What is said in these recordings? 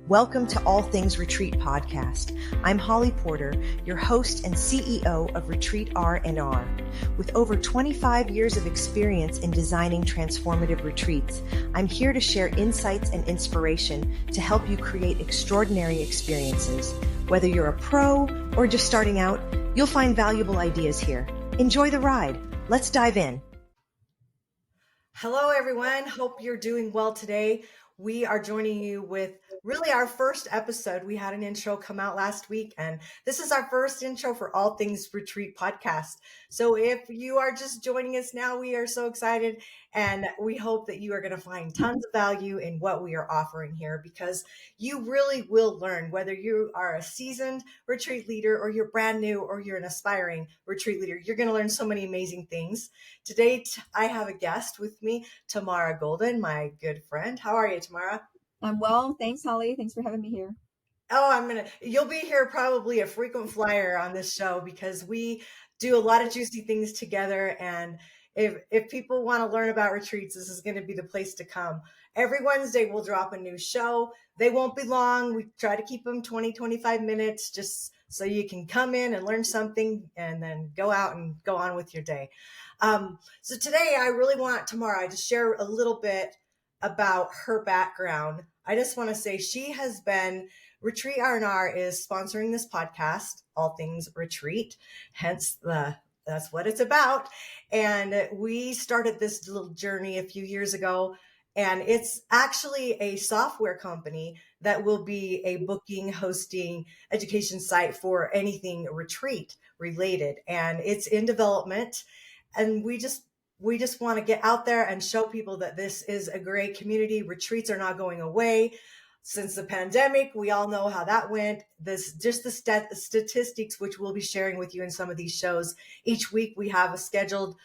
Welcome to All Things Retreat podcast. I'm Holly Porter, your host and CEO of Retreat R&R. With over 25 years of experience in designing transformative retreats, I'm here to share insights and inspiration to help you create extraordinary experiences. Whether you're a pro or just starting out, you'll find valuable ideas here. Enjoy the ride. Let's dive in. Hello, everyone. Hope you're doing well today. We are joining you with really our first episode. We had an intro come out last week, and this is our first intro for All Things Retreat podcast. So if you are just joining us now, we are so excited, and we hope that you are going to find tons of value in what we are offering here, because you really will learn, whether you are a seasoned retreat leader or you're brand new or you're an aspiring retreat leader. You're going to learn so many amazing things. Today, I have a guest with me, Tamara Golden, my good friend. How are you, Tamara? I'm well. Thanks, Holly. Thanks for having me here. Oh, you'll be here probably a frequent flyer on this show, because we do a lot of juicy things together. And if people want to learn about retreats, this is going to be the place to come. Every Wednesday, we'll drop a new show. They won't be long. We try to keep them 20, 25 minutes, just so you can come in and learn something and then go out and go on with your day. So today, I really want Tamara to share a little bit about her background. I just want to say she has been, Retreat R&R is sponsoring this podcast, All Things Retreat, hence that's what it's about. And we started this little journey a few years ago, and it's actually a software company that will be a booking, hosting, education site for anything retreat related. And it's in development, and we just want to get out there and show people that this is a great community. Retreats are not going away. Since the pandemic, we all know how that went. The statistics, which we'll be sharing with you in some of these shows. Each week we have a scheduled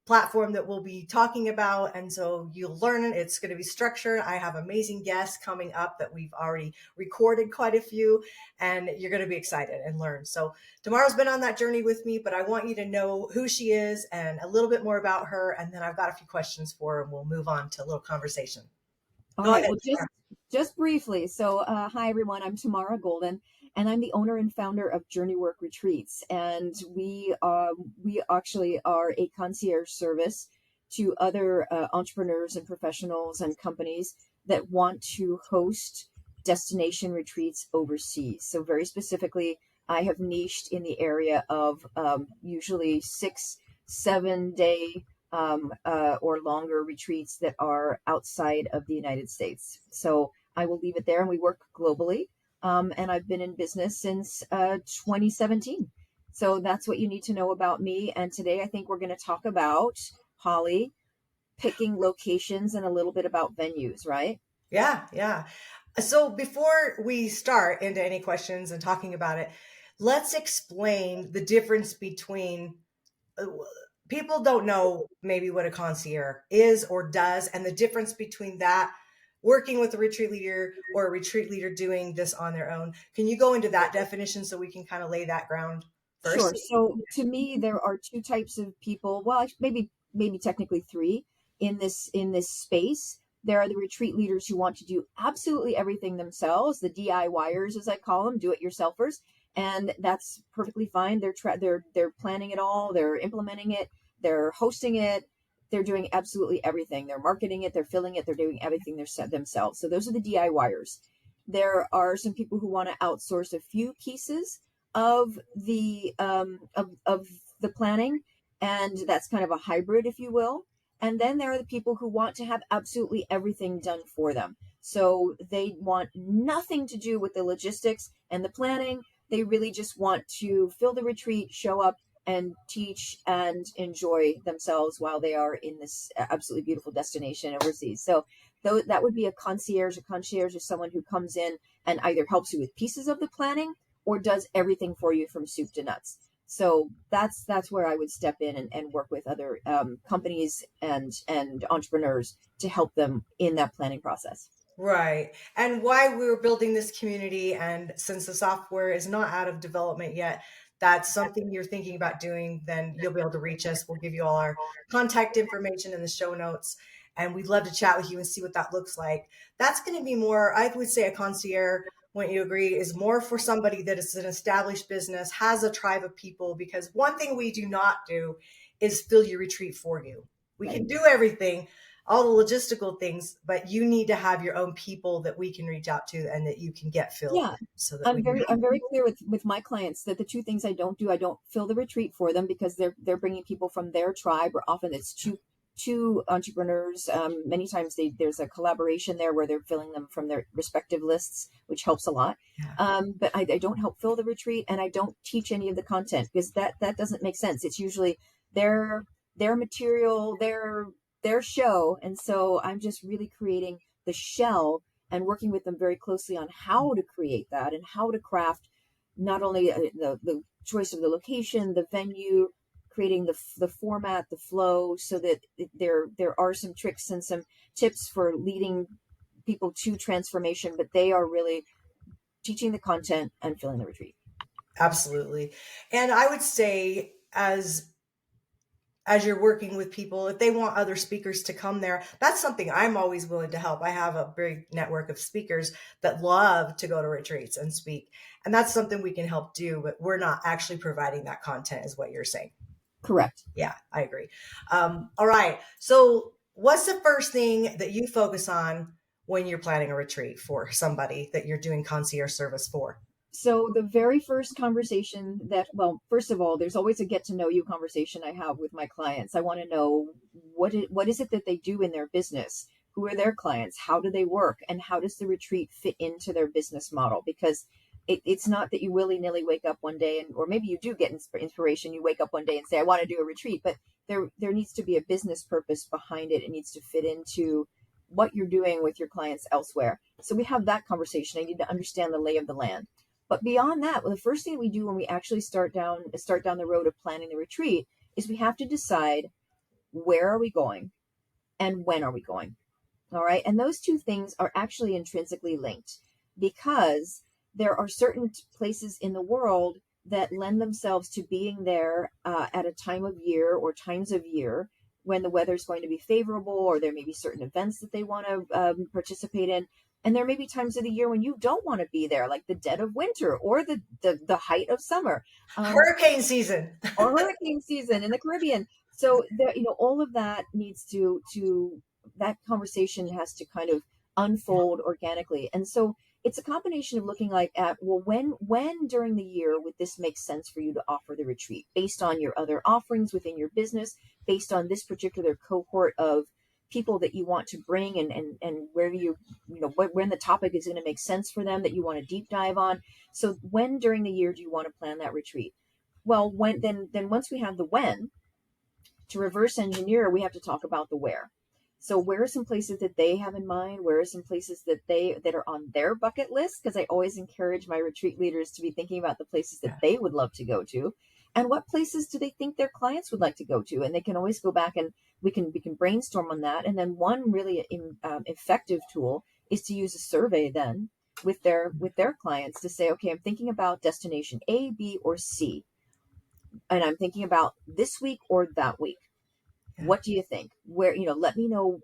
platform that we'll be talking about. And so you'll learn it. It's going to be structured. I have amazing guests coming up that we've already recorded quite a few, and you're going to be excited and learn. So Tamara's been on that journey with me, but I want you to know who she is and a little bit more about her. And then I've got a few questions for her, and we'll move on to a little conversation. All right. Well, just briefly. So, hi, everyone. I'm Tamara Golden, and I'm the owner and founder of JourneyWork Retreats. And we actually are a concierge service to other entrepreneurs and professionals and companies that want to host destination retreats overseas. So very specifically, I have niched in the area of usually 6-7 day or longer retreats that are outside of the United States. So I will leave it there, and we work globally. And I've been in business since 2017. So that's what you need to know about me. And today I think we're going to talk about, Holly, picking locations and a little bit about venues, right? Yeah. So before we start into any questions and talking about it, let's explain the difference between people don't know maybe what a concierge is or does, and the difference between that working with a retreat leader or a retreat leader doing this on their own. Can you go into that definition so we can kind of lay that ground first? Sure. So to me, there are two types of people. Well, maybe technically three in this space. There are the retreat leaders who want to do absolutely everything themselves, the DIYers, as I call them, do-it-yourselfers, and that's perfectly fine. They're planning it all, they're implementing it, they're hosting it, they're doing absolutely everything. They're marketing it, they're filling it, they're doing everything themselves. So those are the DIYers. There are some people who want to outsource a few pieces of the planning, and that's kind of a hybrid, if you will. And then there are the people who want to have absolutely everything done for them. So they want nothing to do with the logistics and the planning. They really just want to fill the retreat, show up, and teach and enjoy themselves while they are in this absolutely beautiful destination overseas. So that would be a concierge. A concierge is someone who comes in and either helps you with pieces of the planning or does everything for you from soup to nuts. So that's where I would step in and work with other companies and entrepreneurs to help them in that planning process. Right. And why we were building this community, and since the software is not out of development yet, that's something you're thinking about doing, then you'll be able to reach us. We'll give you all our contact information in the show notes. and we'd love to chat with you and see what that looks like. That's going to be more, I would say a concierge, wouldn't you agree, is more for somebody that is an established business, has a tribe of people, because one thing we do not do is fill your retreat for you. We can do everything, all the logistical things, but you need to have your own people that we can reach out to and that you can get filled. Yeah. So that I'm very clear with my clients that the two things I don't do, I don't fill the retreat for them because they're bringing people from their tribe, or often it's two entrepreneurs. Many times there's a collaboration there where they're filling them from their respective lists, which helps a lot. But I don't help fill the retreat, and I don't teach any of the content because that doesn't make sense. It's usually their material, their show, and so I'm just really creating the shell and working with them very closely on how to create that and how to craft not only the choice of the location, the venue, creating the format, the flow, so that there are some tricks and some tips for leading people to transformation, but they are really teaching the content and filling the retreat. Absolutely. And I would say as you're working with people, if they want other speakers to come there, that's something I'm always willing to help. I have a big network of speakers that love to go to retreats and speak. And that's something we can help do, but we're not actually providing that content, is what you're saying. Correct. Yeah, I agree. All right. So what's the first thing that you focus on when you're planning a retreat for somebody that you're doing concierge service for? So the very first conversation well, first of all, there's always a get to know you conversation I have with my clients. I want to know what is it that they do in their business? Who are their clients? How do they work? And how does the retreat fit into their business model? Because it's not that you willy-nilly wake up one day or maybe you do get inspiration. You wake up one day and say, I want to do a retreat, but there needs to be a business purpose behind it. It needs to fit into what you're doing with your clients elsewhere. So we have that conversation. I need to understand the lay of the land. But beyond that, well, the first thing we do when we actually start down the road of planning the retreat is we have to decide where are we going and when are we going. All right. And those two things are actually intrinsically linked because there are certain places in the world that lend themselves to being there at a time of year or times of year when the weather is going to be favorable, or there may be certain events that they want to participate in. And there may be times of the year when you don't want to be there, like the dead of winter or the height of summer. Hurricane season. Or hurricane season in the Caribbean. So there, all of that needs to that conversation has to kind of unfold organically. And so it's a combination of looking at, well, when during the year would this make sense for you to offer the retreat based on your other offerings within your business, based on this particular cohort of people that you want to bring and where when the topic is going to make sense for them that you want to deep dive on. So when during the year do you want to plan that retreat? Well, then once we have the when, to reverse engineer, we have to talk about the where. So where are some places that they have in mind? Where are some places that are on their bucket list? Because I always encourage my retreat leaders to be thinking about the places that they would love to go to. And what places do they think their clients would like to go to? And they can always go back and we can brainstorm on that. And then one really effective tool is to use a survey then with their clients to say, okay, I'm thinking about destination A, B, or C. And I'm thinking about this week or that week. What do you think? Where, let me know,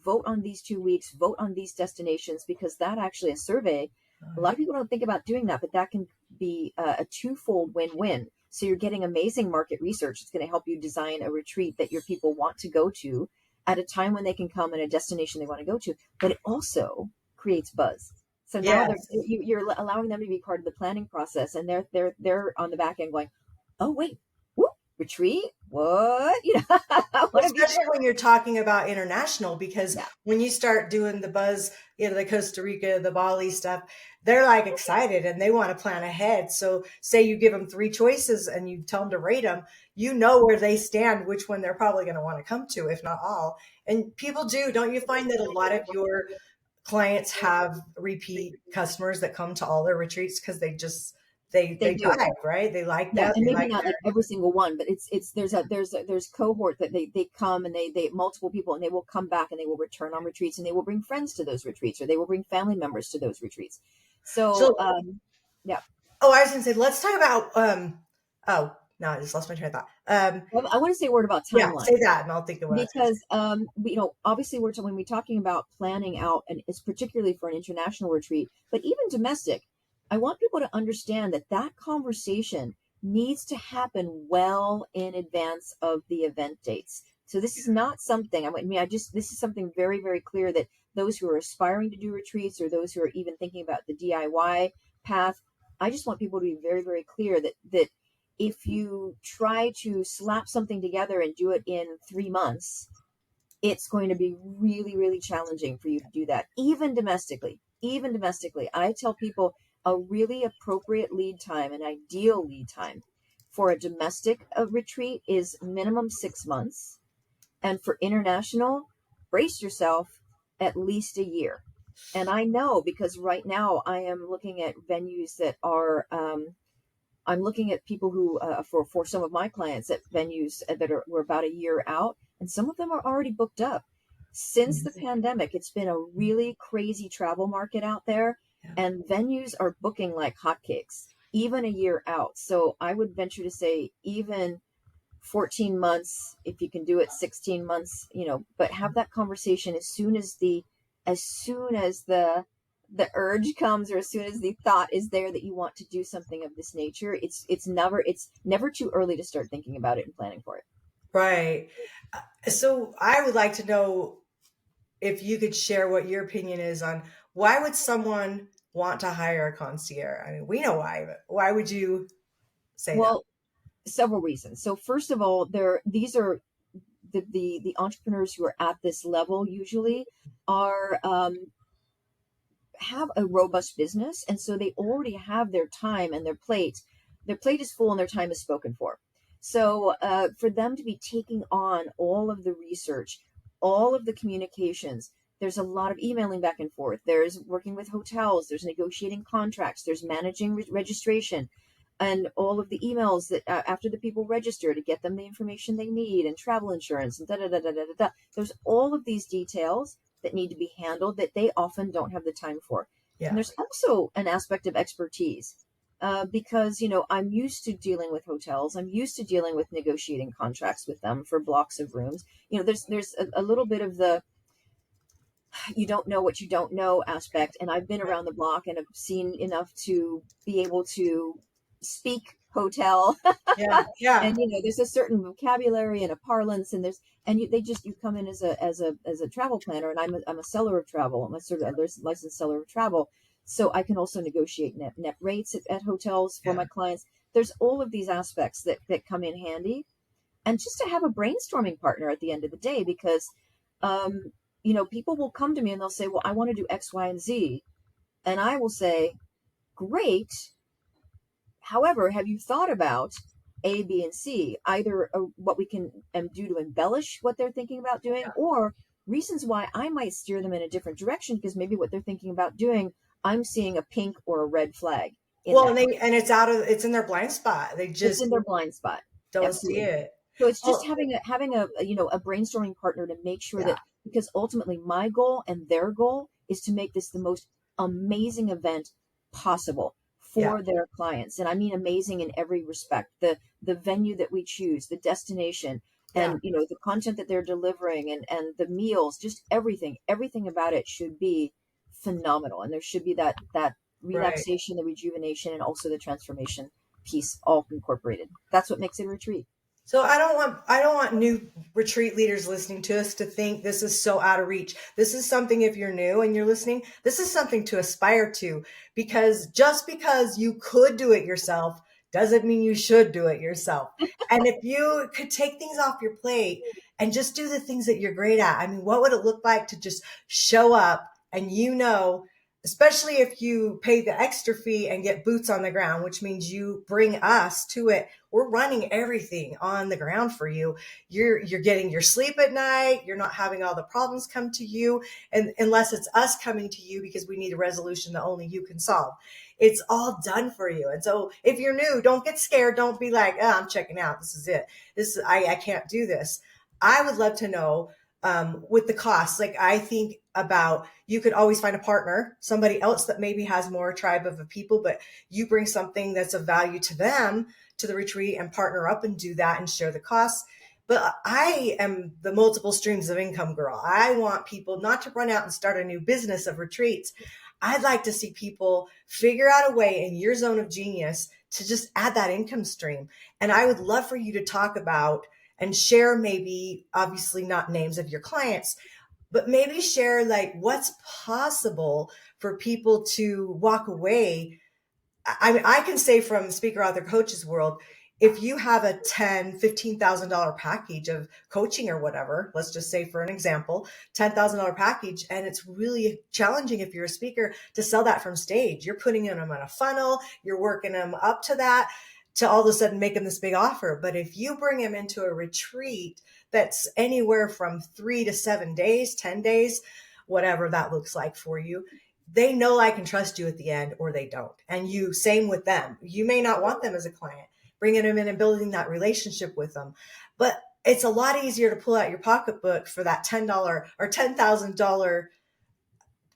vote on these 2 weeks, vote on these destinations, because that actually a survey, a lot of people don't think about doing that, but that can be a twofold win-win. So you're getting amazing market research. It's going to help you design a retreat that your people want to go to at a time when they can come and a destination they want to go to, but it also creates buzz. So now you're allowing them to be part of the planning process, and they're on the back end going, oh, wait, retreat? What? Especially when you're talking about international, because when you start doing the buzz, the Costa Rica, the Bali stuff, they're like excited and they want to plan ahead. So say you give them 3 choices and you tell them to rate them, where they stand, which one they're probably going to want to come to, if not all. And people do. Don't you find that a lot of your clients have repeat customers that come to all their retreats because they dive, right? They like that. And maybe not like every single one, but there's cohort that they come and they multiple people, and they will come back and they will return on retreats, and they will bring friends to those retreats, or they will bring family members to those retreats. So I was going to say, let's talk about, No, I just lost my train of thought. I want to say a word about Yeah, timeline say that, and I'll think of what I was going to because obviously when we're talking about planning out, and it's particularly for an international retreat, but even domestic, I want people to understand that that conversation needs to happen well in advance of the event dates. So this is not something this is something very, very clear that those who are aspiring to do retreats or those who are even thinking about the DIY path, I just want people to be very, very clear that if you try to slap something together and do it in 3 months, it's going to be really, really challenging for you to do that, even domestically. Even domestically. I tell people a really appropriate lead time, an ideal lead time for a domestic retreat is minimum 6 months. And for international, brace yourself at least a year. And I know because right now I am looking at venues that are I'm looking at people who, for some of my clients at venues that were about a year out, and some of them are already booked up. Since the say. pandemic, it's been a really crazy travel market out there, Yeah. and venues are booking like hotcakes, even a year out. So I would venture to say even 14 months, if you can do it 16 months, but have that conversation as soon as the urge comes, or as soon as the thought is there that you want to do something of this nature. It's never too early to start thinking about it and planning for it. Right. So I would like to know if you could share what your opinion is on why would someone want to hire a concierge? I mean, we know why, but why would you say that? Well, several reasons. So first of all, these are the entrepreneurs who are at this level usually are have a robust business, and so they already have their time and their plate is full and their time is spoken for. So for them to be taking on all of the research, all of the communications, there's a lot of emailing back and forth, there's working with hotels, there's negotiating contracts, there's managing registration, and all of the emails that after the people register to get them the information they need, and travel insurance, and da da da da da da. There's all of these details that need to be handled that they often don't have the time for. And Yeah. there's also an aspect of expertise because, I'm used to dealing with hotels. I'm used to dealing with negotiating contracts with them for blocks of rooms. There's a little bit of the you don't know what you don't know aspect. And I've been around the block and have seen enough to be able to speak hotel. Yeah. Yeah. And there's a certain vocabulary and a parlance, and you come in as a travel planner, and I'm a seller of travel. I'm a sort of licensed seller of travel, so I can also negotiate net rates at hotels for Yeah. my clients. There's all of these aspects that come in handy, and just to have a brainstorming partner at the end of the day, because people will come to me and they'll say, well, I want to do X, Y, and Z, and I will say, great. However, have you thought about A, B, and C, either what we can do to embellish what they're thinking about doing, or reasons why I might steer them in a different direction, because maybe what they're thinking about doing, I'm seeing a pink or a red flag in Well, that. and it's in their blind spot. They It's just in their blind spot. don't see Absolutely. it. So it's just Oh, having a brainstorming partner to make sure yeah. that, because ultimately my goal and their goal is to make this the most amazing event possible Yeah. for their clients. And I mean amazing in every respect. The venue that we choose, the destination, Yeah. and the content that they're delivering, and the meals, just everything about it should be phenomenal. And there should be that Right. relaxation, the rejuvenation, and also the transformation piece all incorporated. That's what makes it a retreat. So I don't want new retreat leaders listening to us to think this is so out of reach. This is something, if you're new and you're listening, this is something to aspire to, because just because you could do it yourself doesn't mean you should do it yourself. And if you could take things off your plate and just do the things that you're great at, I mean, what would it look like to just show up and especially if you pay the extra fee and get boots on the ground, which means you bring us to it. We're running everything on the ground for you. You're getting your sleep at night. You're not having all the problems come to you, and unless it's us coming to you because we need a resolution that only you can solve. It's all done for you. And so if you're new, don't get scared. Don't be like, oh, I'm checking out. This is it. I can't do this. I would love to know, with the costs. Like I think about, you could always find a partner, somebody else that maybe has more tribe of people, but you bring something that's of value to them to the retreat and partner up and do that and share the costs. But I am the multiple streams of income girl. I want people not to run out and start a new business of retreats. I'd like to see people figure out a way in your zone of genius to just add that income stream. And I would love for you to talk about and share, maybe obviously not names of your clients, but maybe share like what's possible for people to walk away. I mean, I can say from speaker author coaches world, if you have a $10,000, $15,000 package of coaching or whatever, let's just say for an example, $10,000 package, and it's really challenging if you're a speaker to sell that from stage. You're putting them in a funnel, you're working them up to that, to all of a sudden make them this big offer. But if you bring them into a retreat that's anywhere from 3 to 7 days, 10 days, whatever that looks like for you, they know, I can trust you at the end, or they don't. And you, same with them. You may not want them as a client, bringing them in and building that relationship with them. But it's a lot easier to pull out your pocketbook for that $10 or $10,000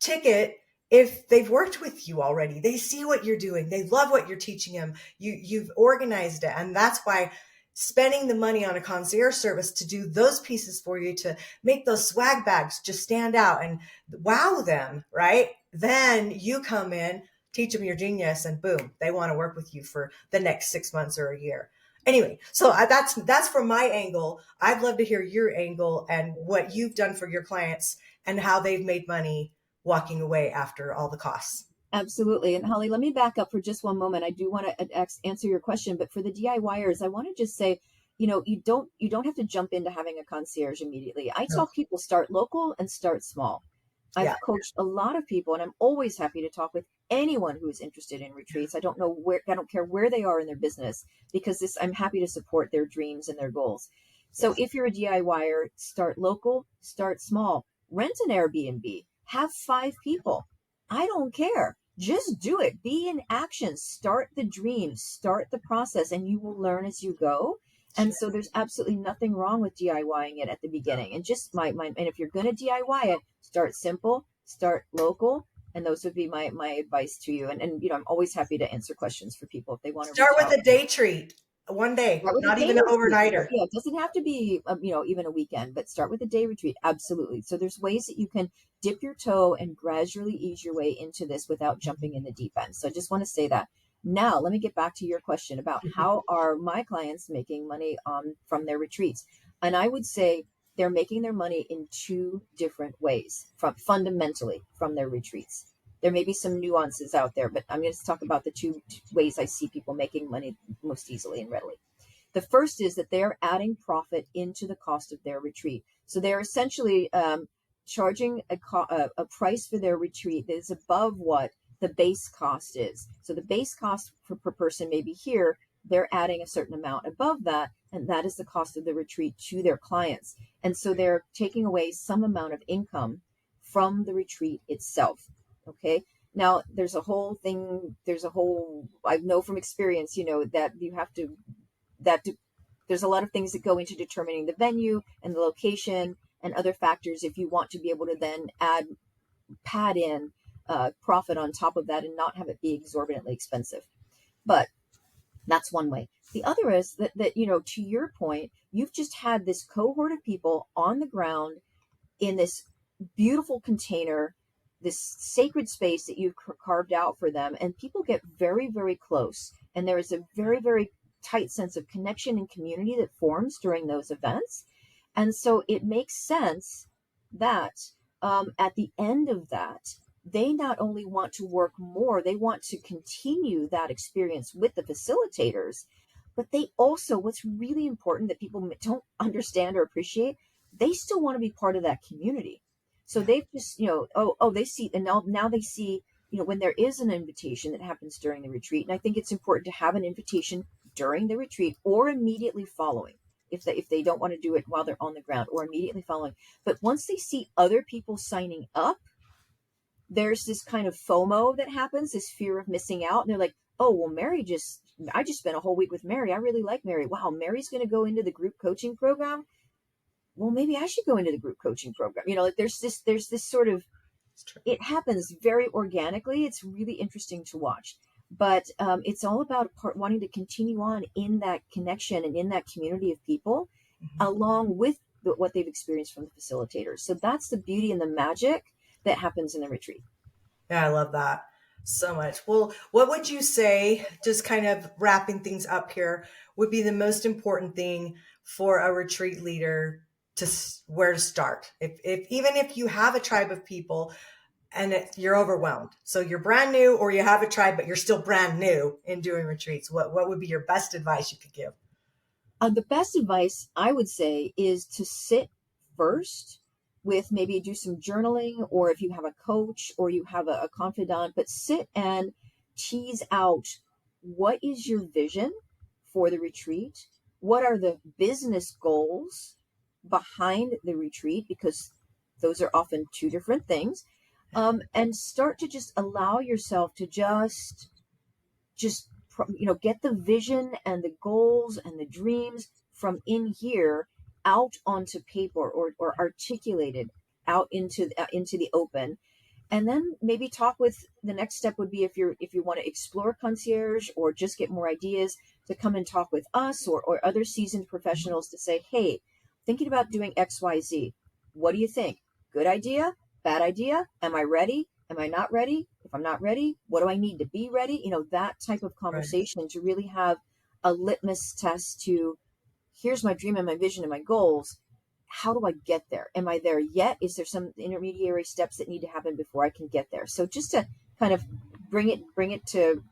ticket if they've worked with you already. They see what you're doing. They love what you're teaching them. You've organized it. And that's why spending the money on a concierge service to do those pieces for you, to make those swag bags just stand out and wow them, right? Then you come in, teach them your genius, and boom, they want to work with you for the next 6 months or a year. Anyway, so that's from my angle. I'd love to hear your angle and what you've done for your clients and how they've made money walking away after all the costs. Absolutely. And Holly, let me back up for just one moment. I do want to answer your question, but for the DIYers, I want to just say, you don't have to jump into having a concierge immediately. I tell people start local and start small. I've coached a lot of people, and I'm always happy to talk with anyone who is interested in retreats. I don't care where they are in their business, because I'm happy to support their dreams and their goals. So if you're a DIYer, start local, start small, rent an Airbnb, have 5 people. I don't care. Just do it. Be in action. Start the dream, start the process, and you will learn as you go. And so there's absolutely nothing wrong with DIYing it at the beginning. And just and if you're going to DIY it, start simple, start local. And those would be my advice to you. And I'm always happy to answer questions for people if they want to start with a day treat, one day, not even an overnighter. Yeah, it doesn't have to be, even a weekend, but start with a day retreat. Absolutely. So there's ways that you can dip your toe and gradually ease your way into this without jumping in the deep end. So I just want to say that. Now, let me get back to your question about how are my clients making money from their retreats. And I would say they're making their money in 2 different ways, fundamentally from their retreats. There may be some nuances out there, but I'm going to talk about the 2 ways I see people making money most easily and readily. The first is that they're adding profit into the cost of their retreat. So they're essentially charging a price for their retreat that is above what the base cost is. So the base cost per person may be here. They're adding a certain amount above that, and that is the cost of the retreat to their clients. And so they're taking away some amount of income from the retreat itself. Okay. Now there's a whole, I know from experience, that there's a lot of things that go into determining the venue and the location and other factors if you want to be able to then pad in profit on top of that and not have it be exorbitantly expensive. But that's one way. The other is that to your point, you've just had this cohort of people on the ground in this beautiful container, this sacred space that you've carved out for them, and people get very, very close. And there is a very, very tight sense of connection and community that forms during those events. And so it makes sense that at the end of that, they not only want to work more, they want to continue that experience with the facilitators, but they also, what's really important that people don't understand or appreciate, they still want to be part of that community. So they've just, they see, and now they see, when there is an invitation that happens during the retreat, and I think it's important to have an invitation during the retreat or immediately following, if they don't want to do it while they're on the ground, or immediately following. But once they see other people signing up, there's this kind of FOMO that happens, this fear of missing out. And they're like, oh, well, I just spent a whole week with Mary. I really like Mary. Wow, Mary's going to go into the group coaching program. well, maybe I should go into the group coaching program. Like there's this sort of, it happens very organically. It's really interesting to watch, but it's all about wanting to continue on in that connection and in that community of people, along with what they've experienced from the facilitators. So that's the beauty and the magic that happens in the retreat. Yeah, I love that so much. Well, what would you say, just kind of wrapping things up here, would be the most important thing for a retreat leader to where to start? If even if you have a tribe of people and you're overwhelmed, so you're brand new, or you have a tribe but you're still brand new in doing retreats, what would be your best advice you could give? The best advice I would say is to sit first with, maybe do some journaling, or if you have a coach or you have a confidant, but sit and tease out, what is your vision for the retreat? What are the business goals behind the retreat? Because those are often two different things. And start to just allow yourself to just get the vision and the goals and the dreams from in here out onto paper, or articulated out into the open. And then maybe talk with, the next step would be, if you want to explore Concierge or just get more ideas, to come and talk with us or other seasoned professionals to say, hey, thinking about doing XYZ. What do you think? Good idea? Bad idea? Am I ready? Am I not ready? If I'm not ready, what do I need to be ready? That type of conversation, to really have a litmus test to, here's my dream and my vision and my goals. How do I get there? Am I there yet? Is there some intermediary steps that need to happen before I can get there? So just to kind of bring it to,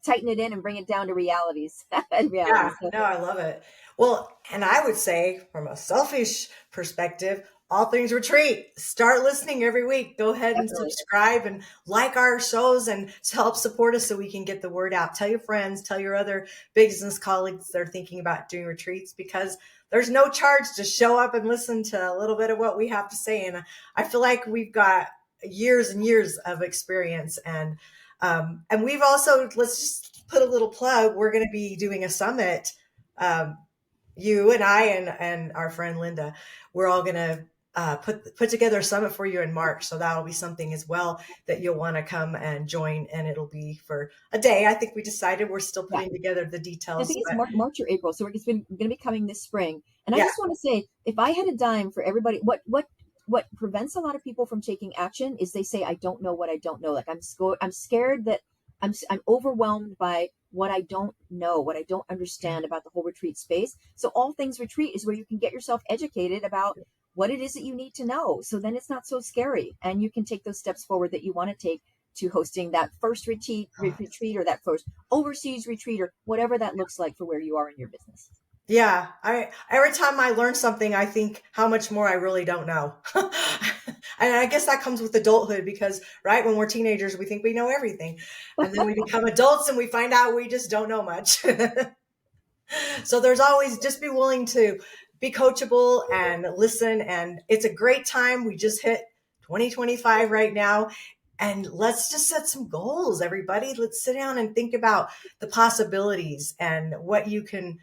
tighten it in and bring it down to realities. Yeah, So, no, I love it. Well, and I would say, from a selfish perspective, all things retreat. Start listening every week. Go ahead and definitely. subscribe and like our shows and help support us so we can get the word out. Tell your friends, tell your other business colleagues that are thinking about doing retreats, because there's no charge to show up and listen to a little bit of what we have to say. And I feel like we've got years and years of experience. And we've also, let's just put a little plug. We're going to be doing a summit. Um, you and I and our friend Linda, we're all going to put together a summit for you in March. So that'll be something as well that you'll want to come and join. And it'll be for a day. I think we decided, we're still Yeah. putting together the I details. think it's But March or April, so it's going to be coming this spring. And I yeah, just want to say, if I had a dime for everybody, what prevents a lot of people from taking action is they say, I don't know what I don't know. Like, I'm scared that I'm overwhelmed by what I don't know, what I don't understand about the whole retreat space. So All Things Retreat is where you can get yourself educated about what it is that you need to know. So then it's not so scary, and you can take those steps forward that you want to take to hosting that first retreat, or that first overseas retreat, or whatever that looks like for where you are in your business. yeah. Every time I learn something, I think how much more I really don't know. And I guess that comes with adulthood, because right when we're teenagers, we think we know everything. And then we become adults and we find out we just don't know much. So there's always, just be willing to be coachable and listen. And it's a great time. We just hit 2025 right now. And let's just set some goals, everybody. Let's sit down and think about the possibilities and what you can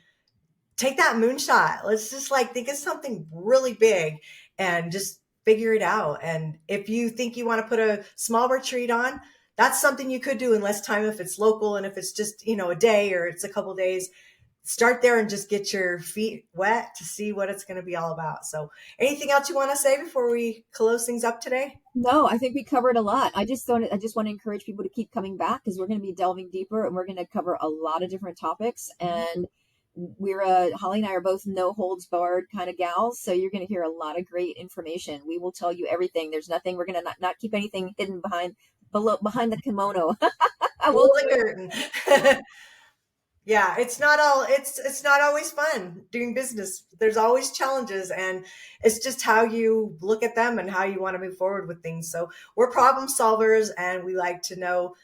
take that moonshot. Let's just think of something really big and just figure it out. And if you think you want to put a small retreat on, that's something you could do in less time if it's local. And if it's just, a day or it's a couple days, start there and just get your feet wet to see what it's going to be all about. So anything else you want to say before we close things up today? No, I think we covered a lot. I just want to encourage people to keep coming back, because we're going to be delving deeper, and we're going to cover a lot of different topics. And Holly and I are both no holds barred kind of gals. So you're going to hear a lot of great information. We will tell you everything. There's nothing, we're going to not keep anything hidden behind the kimono. Pull the curtain. Yeah, it's not always fun doing business. There's always challenges, and it's just how you look at them and how you want to move forward with things. So we're problem solvers, and we like to know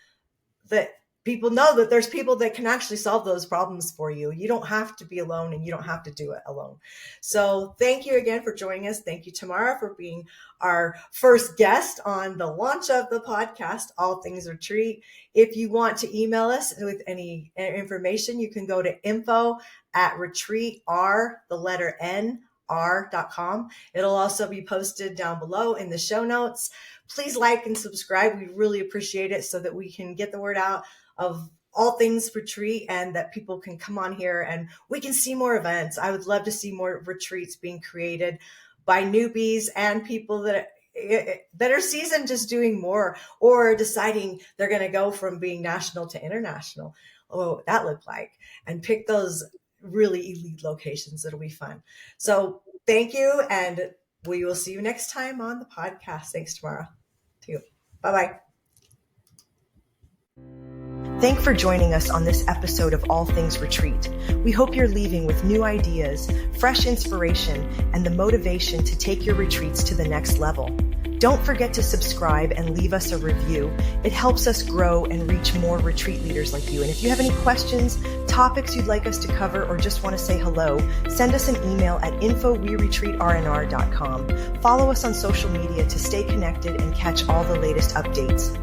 that people know that there's people that can actually solve those problems for you. You don't have to be alone, and you don't have to do it alone. So thank you again for joining us. Thank you, Tamara, for being our first guest on the launch of the podcast, All Things Retreat. If you want to email us with any information, you can go to info@retreatr, the letter N, JourneyWorkR.com. It'll also be posted down below in the show notes. Please like and subscribe. We really appreciate it so that we can get the word out of all things retreat and that people can come on here and we can see more events. I would love to see more retreats being created by newbies and people that are seasoned, just doing more or deciding they're going to go from being national to international. Oh, what that look like, and pick those really elite locations. It'll be fun. So thank you. And we will see you next time on the podcast. Thanks, Tamara. To you. Bye-bye. Thanks for joining us on this episode of All Things Retreat. We hope you're leaving with new ideas, fresh inspiration, and the motivation to take your retreats to the next level. Don't forget to subscribe and leave us a review. It helps us grow and reach more retreat leaders like you. And if you have any questions, topics you'd like us to cover, or just want to say hello, send us an email at info@weretreatrnr.com. Follow us on social media to stay connected and catch all the latest updates.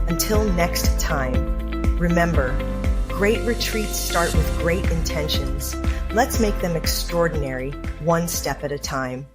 Until next time, remember, great retreats start with great intentions. Let's make them extraordinary, one step at a time.